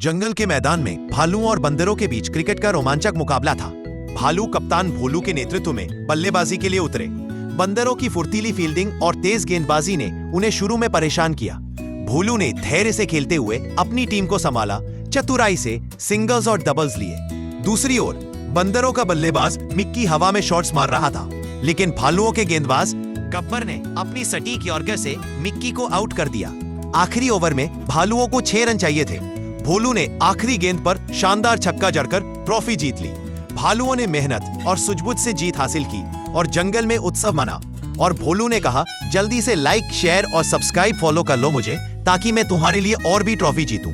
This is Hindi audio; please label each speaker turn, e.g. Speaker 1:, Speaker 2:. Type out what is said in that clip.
Speaker 1: जंगल के मैदान में भालुओं और बंदरों के बीच क्रिकेट का रोमांचक मुकाबला था। भालू कप्तान भोलू के नेतृत्व में बल्लेबाजी के लिए उतरे। बंदरों की फुर्तीली फील्डिंग और तेज गेंदबाजी ने उन्हें शुरू में परेशान किया। भोलू ने धैर्य से खेलते हुए अपनी टीम को संभाला, चतुराई से सिंगल्स और डबल्स लिए। दूसरी ओर बंदरों का बल्लेबाज मिक्की हवा में शॉट्स मार रहा था, लेकिन भालुओं के गेंदबाज गब्बर ने अपनी सटीक यॉर्कर से मिक्की को आउट कर दिया। आखिरी ओवर में भालुओं को 6 रन चाहिए थे। भोलू ने आखिरी गेंद पर शानदार छक्का जड़कर ट्रॉफी जीत ली। भालुओं ने मेहनत और सूझबूझ से जीत हासिल की और जंगल में उत्सव मना। और भोलू ने कहा, जल्दी से लाइक, शेयर और सब्सक्राइब फॉलो कर लो मुझे, ताकि मैं तुम्हारे लिए और भी ट्रॉफी जीतूं।